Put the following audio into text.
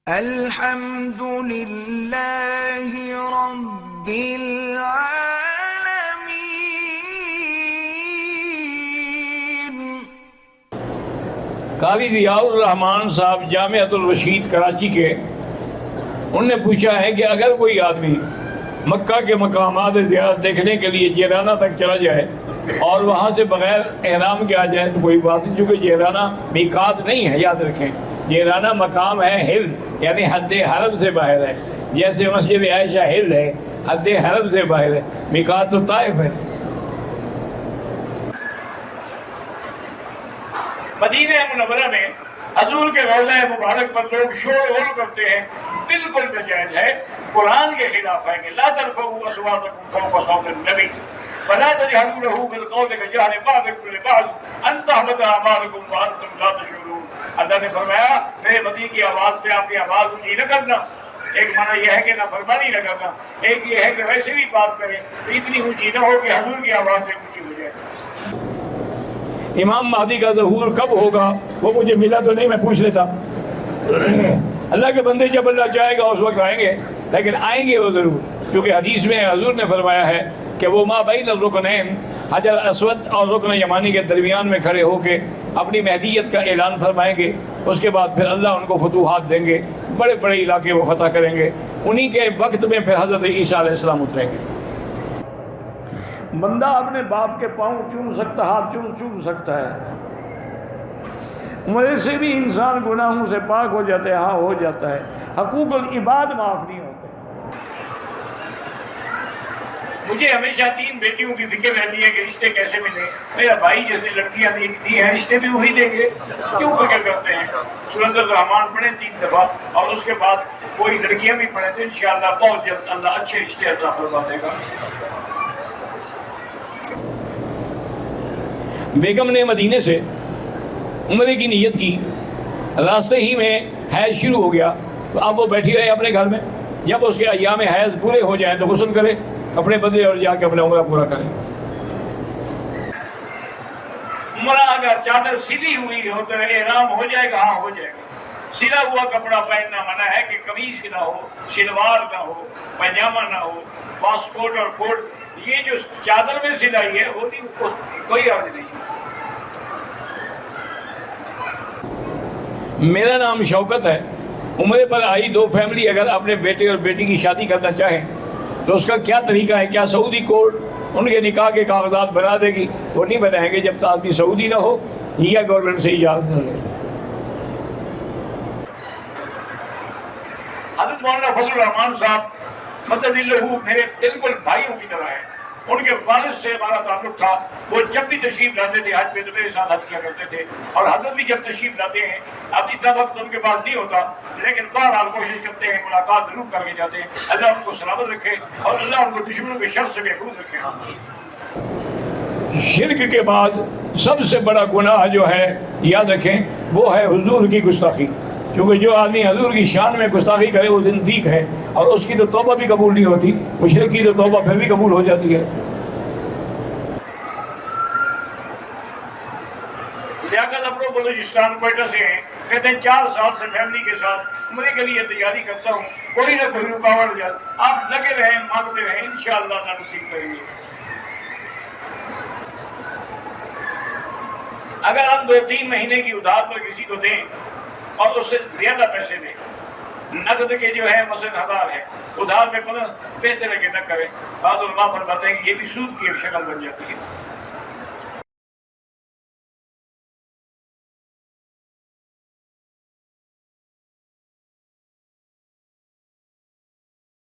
الحمد لله رب العالمين۔ قاضی ضیاء الرحمان صاحب جامعۃ الرشید کراچی کے، انہوں نے پوچھا ہے کہ اگر کوئی آدمی مکہ کے مقامات زیارت دیکھنے کے لیے جیرانہ تک چلا جائے اور وہاں سے بغیر احرام کے آ جائے تو کوئی بات نہیں، چونکہ جیرانہ میقات نہیں ہے، یاد رکھیں جیرانہ مقام ہے ہل، یعنی حد حرم سے باہر ہے، جیسے مسجد عائشہ ہل ہے، حد حرم سے باہر ہے، میقات تو طائف ہے۔ مدینہ منورہ میں حضور کے روضہ مبارک پر لوگ شور غل کرتے ہیں، بالکل ناجائز ہے، قرآن کے خلاف ہے کہ لا ترفعوا اصواتکم فوق صوت النبی ولا تجهروا له بالقول كجهر بعضكم لبعض ان تحبط اعمالكم وانتم لا تشعرون۔ اللہ نے فرمایا میرے نبی کی آواز پہ آپ کی آواز اونچی نہ کرنا۔ ایک معنی یہ ہے کہ نافرمانی نہ کرنا، ایک یہ ہے کہ ویسے بھی بات کریں تو اتنی اونچی نہ ہو کہ حضور کی آواز سے اونچی ہو جائے۔ امام مہدی کا ظہور کب ہوگا وہ مجھے ملا تو نہیں، میں پوچھ لیتا۔ اللہ کے بندے جب اللہ چاہے گا اس وقت آئیں گے، لیکن آئیں گے وہ ضرور، کیونکہ حدیث میں حضور نے فرمایا ہے کہ وہ ما بین الرکنین، حجر اسود اور رکن یمانی کے درمیان میں کھڑے ہو کے اپنی مہدیت کا اعلان فرمائیں گے، اس کے بعد پھر اللہ ان کو فتوحات دیں گے، بڑے بڑے علاقے وہ فتح کریں گے، انہی کے وقت میں پھر حضرت عیسیٰ علیہ السلام اتریں گے۔ بندہ اپنے باپ کے پاؤں چوم سکتا، ہاتھ چوم سکتا ہے، مجھ سے بھی انسان گناہوں سے پاک ہو جاتے ہیں، ہاں ہو جاتا ہے، حقوق العباد معاف نہیں ہوتے۔ مجھے ہمیشہ 3 بیٹیوں کی فکر رہتی ہے کہ رشتے کیسے ملیں، میرا بھائی جیسے لڑکیاں دی ہیں رشتے بھی وہی دیں گے، کیوں فکر کرتے ہیں؟ سورۃ الرحمن پڑھیں 3 دفعہ اور اس کے بعد کوئی لڑکیاں بھی پڑھیں تو انشاءاللہ بہت جلد اللہ اچھے رشتے عطا فرما دے گا۔ بیگم نے مدینے سے عمرے کی نیت کی، راستے ہی میں حیض شروع ہو گیا تو اب وہ بیٹھی رہے اپنے گھر میں، جب اس کے ایام حیض پورے ہو جائیں تو غسل کرے، کپڑے بدلے اور جا کے اپنا عمرہ پورا کرے۔ عمرہ اگر چادر سلی ہوئی ہو تو احرام ہو جائے گا، ہاں ہو جائے گا۔ سلا ہوا کپڑا پہننا منع ہے کہ قمیض نہ ہو، شلوار نہ ہو، پاجامہ نہ ہو، واسکوٹ اور کوٹ، یہ جو چادر میں سلائی ہے وہ کوئی حرج نہیں۔ میرا نام شوکت ہے، عمرے پر آئی 2 فیملی اگر اپنے بیٹے اور بیٹی کی شادی کرنا چاہیں تو اس کا کیا طریقہ ہے؟ کیا سعودی کورٹ ان کے نکاح کے کاغذات بنا دے گی؟ وہ نہیں بنائیں گے جب تک آدمی سعودی نہ ہو یا گورنمنٹ سے اجازت نہ لے۔ حضرت مولانا فضل الرحمان صاحب مدد اللہ میرے بالکل بھائیوں کی طرح ہیں، ان کے والد سے ہمارا تعلق تھا، وہ جب بھی تشریف لاتے تھے حج پہ تو میرے ساتھ حج کیا کرتے تھے، اور حضرت بھی جب تشریف لاتے ہیں اب اتنا وقت ان کے پاس نہیں ہوتا لیکن بہرحال کوشش کرتے ہیں ملاقات ضرور کر کے جاتے ہیں۔ اللہ ان کو سلامت رکھے اور اللہ ان کو دشمنوں کے شر سے محفوظ رکھے۔ شرک کے بعد سب سے بڑا گناہ جو ہے یاد رکھیں وہ ہے حضور کی گستاخی، کیونکہ جو آدمی حضور کی شان میں گستاخی کرے وہ زندیق ہے، اور اس کی تو توبہ بھی قبول نہیں ہوتی، مشرک کی تو توبہ پھر بھی قبول ہو جاتی ہے۔ لیاقت ابرو بلوچستان کوئٹہ سے ہیں، کہتے ہیں 4 سال سے فیملی کے ساتھ عمرے کے لیے تیاری کرتا ہوں، کوئی نہ کوئی رکاوٹ ہو جاتی، آپ لگے رہیں مانگتے رہیں، انشاءاللہ اللہ نصیب کریں گے۔ اگر ہم 2-3 مہینے کی ادھار پر کسی کو دیں اور اس سے زیادہ پیسے دیں، نقد کے جو ہے مثلا 1000 ہے، ادھار میں بہتر ہے کہ نہ کریں، بعض علماء فرماتے ہیں کہ یہ بھی سود کی ایک شکل بن جاتی ہے۔